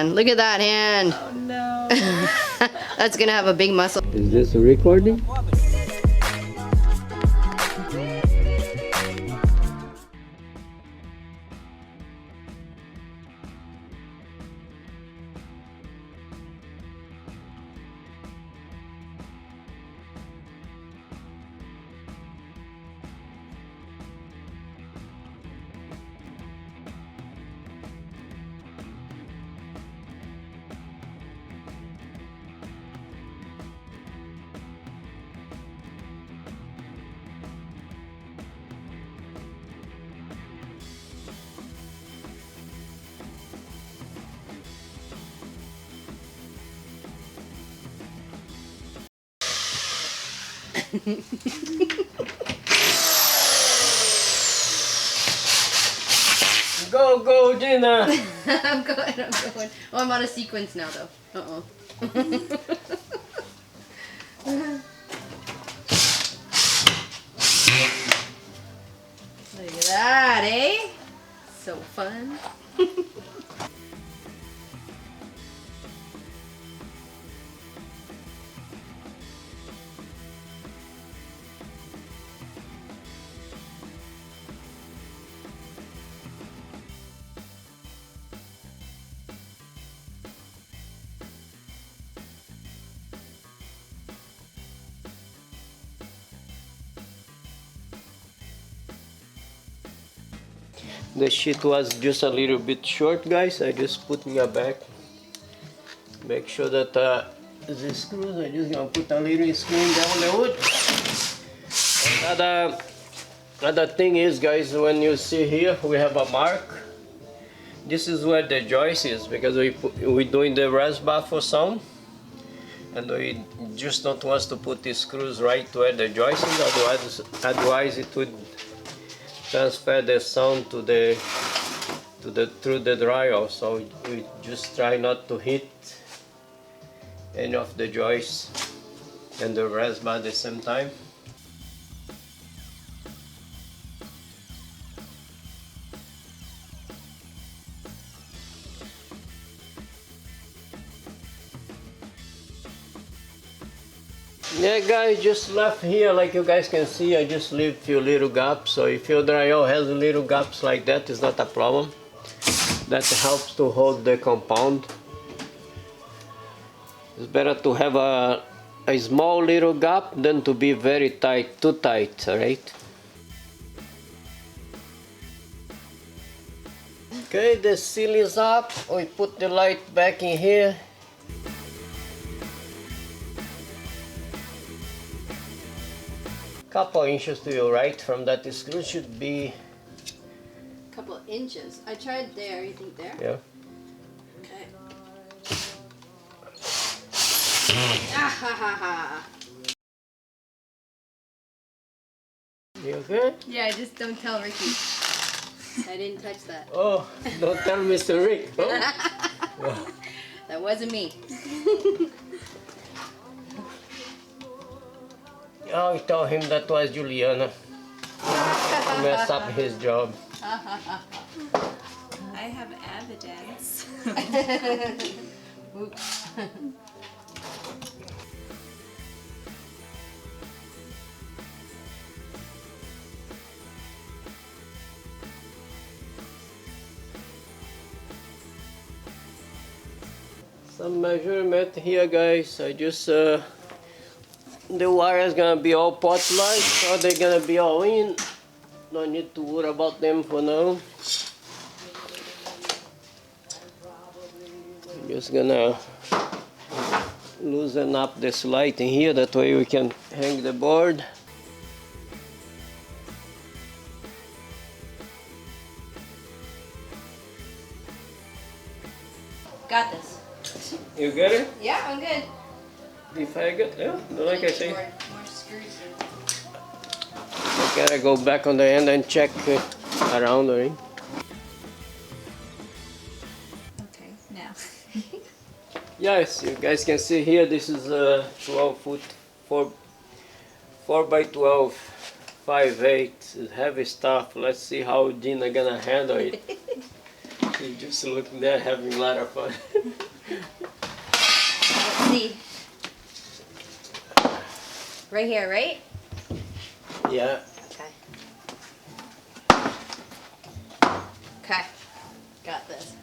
hand. Look at that hand. Oh no. That's gonna have a big muscle. Is this a recording? Go, Deana! I'm going. Oh, I'm on a sequence now, though. Uh-oh. Look at that, eh? So fun. The sheet was just a little bit short, guys. I just put in a bag. Make sure that the screws, I just gonna put a little screw down the wood. Other thing is, guys, when you see here, we have a mark. This is where the joist is, because we're doing the rest bar for sound. And we just don't want to put the screws right where the joist is, otherwise it would transfer the sound through the drywall. So we just try not to hit any of the joists and the rest bar at the same time. Yeah, guys, just left here, like you guys can see, I just leave few little gaps. So if your drywall has little gaps like that, it's not a problem. That helps to hold the compound. It's better to have a small little gap than to be very tight, too tight, alright? Okay, the seal is up. We put the light back in here. Couple inches to your right from that screw should be. Couple inches. I tried there. You think there? Yeah. Okay. Ah ha ha ha. You okay? Yeah, just don't tell Ricky. I didn't touch that. Oh, don't tell Mr. Rick. Oh. That wasn't me. Oh, tell him that was Juliana. Mess up his job. I have evidence. Oops. Some measurement here, guys. I just the wire is gonna be all pot light, so they're gonna be all in. No need to worry about them for now. I'm just gonna loosen up this light in here, that way we can hang the board. Got this. You get it? Yeah, I'm good. If I get, yeah, like I say. More screws. I gotta go back on the end and check around the ring. Okay, now. Yes, you guys can see here, this is a 12 foot 4 by 12 5/8 heavy stuff. Let's see how Deana gonna handle it. You're just looking there having a lot of fun. Let's see. Right here, right? Yeah. Okay. Okay. Got this.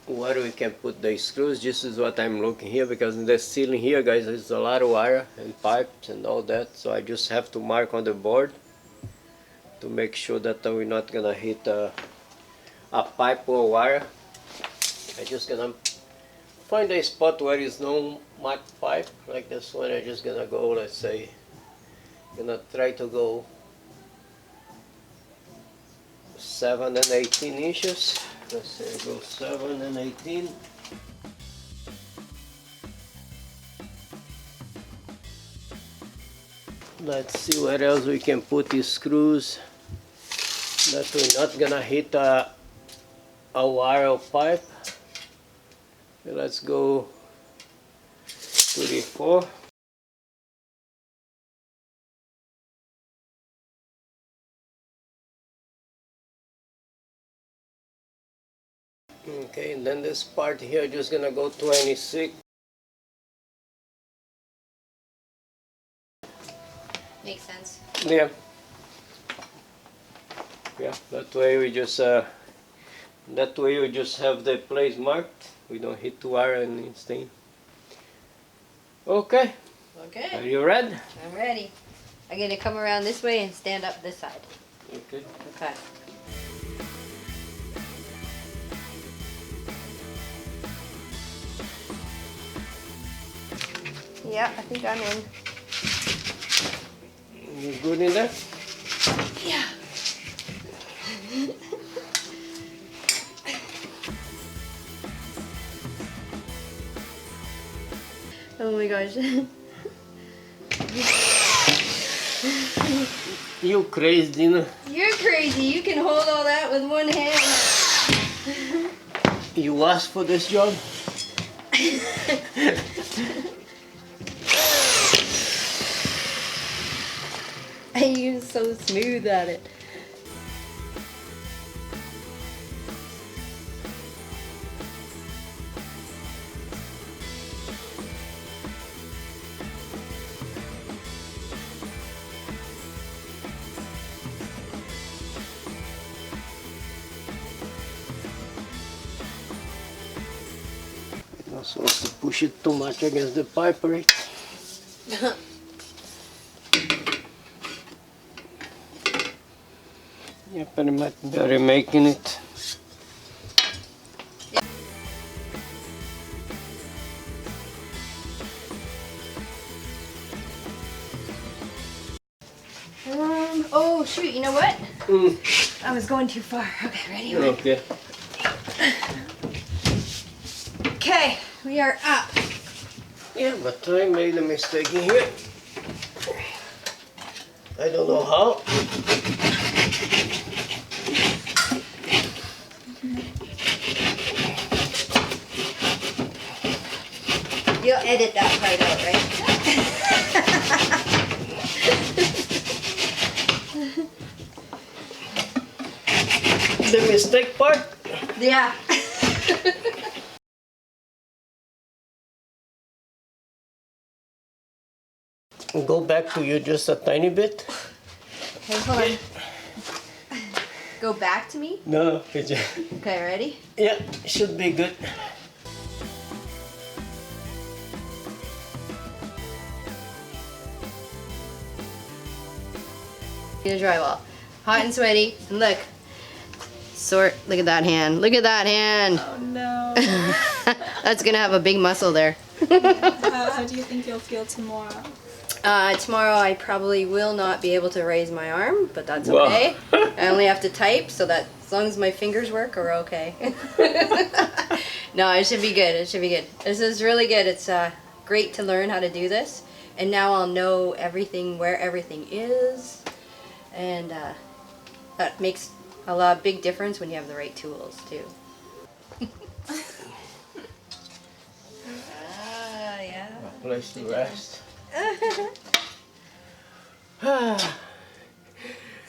Where we can put the screws, this is what I'm looking here, because in the ceiling here, guys, there's a lot of wire and pipes and all that, so I just have to mark on the board to make sure that we're not gonna hit a pipe or wire. I just gonna find a spot where is no marked pipe, like this one. I'm just gonna go, let's say, gonna try to go 7 and 18 inches. Let's say go 7 and 18. Let's see where else we can put these screws that we're not gonna hit a wire or pipe. Let's go 34. Okay, and then this part here just gonna go 26. Makes sense. Yeah. Yeah, that way we just have the place marked. We don't hit the wire and anything. Okay. Okay. Are you ready? I'm ready. I'm gonna come around this way and stand up this side. Okay. Okay. Yeah, I think I'm in. You good in there? Yeah. Oh my gosh. You crazy, Deana. You're crazy. You can hold all that with one hand. You asked for this job? You're so smooth at it. Not supposed to push it too much against the pipe, right? Yeah, pretty much better making it. Oh shoot, you know what? Mm. I was going too far. Okay, ready? Okay. Okay, we are up. Yeah, but I made a mistake in here. I don't know how. You'll edit that part out, right? The mistake part? Yeah. Go back to you just a tiny bit. Okay, hold on. Go back to me? No, Okay, ready? yeah, should be good. The drywall. Hot and sweaty. And look. Look at that hand. Look at that hand. Oh no. That's gonna have a big muscle there. How do you think you'll feel tomorrow? Tomorrow I probably will not be able to raise my arm, but that's Wow. okay. I only have to type, so that as long as my fingers work, are okay. No, it should be good. It should be good. This is really good. It's great to learn how to do this, and now I'll know everything, where everything is, and that makes a big difference when you have the right tools too. Ah, yes. place to rest.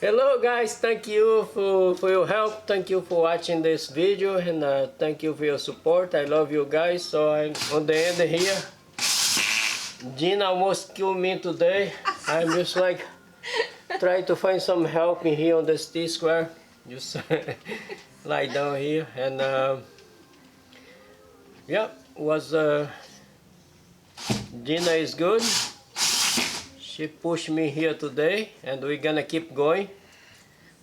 Hello guys, thank you for your help. Thank you for watching this video, and thank you for your support. I love you guys. So I'm on the end here. Deana almost killed me today. I'm just like trying to find some help in here on the T-square. Just lie down here, and yeah, Deana is good. She pushed me here today, and we're gonna keep going.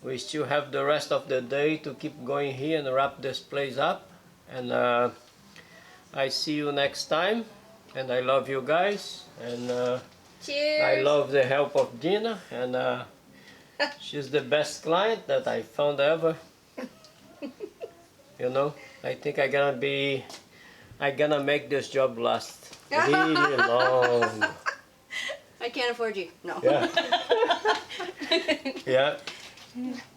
We still have the rest of the day to keep going here and wrap this place up. And I see you next time. And I love you guys. And Cheers! I love the help of Deana. And she's the best client that I found ever. You know, I think I'm gonna make this job last really long. I can't afford you. No. Yeah. Yeah.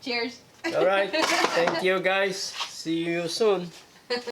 Cheers. All right. Thank you guys. See you soon.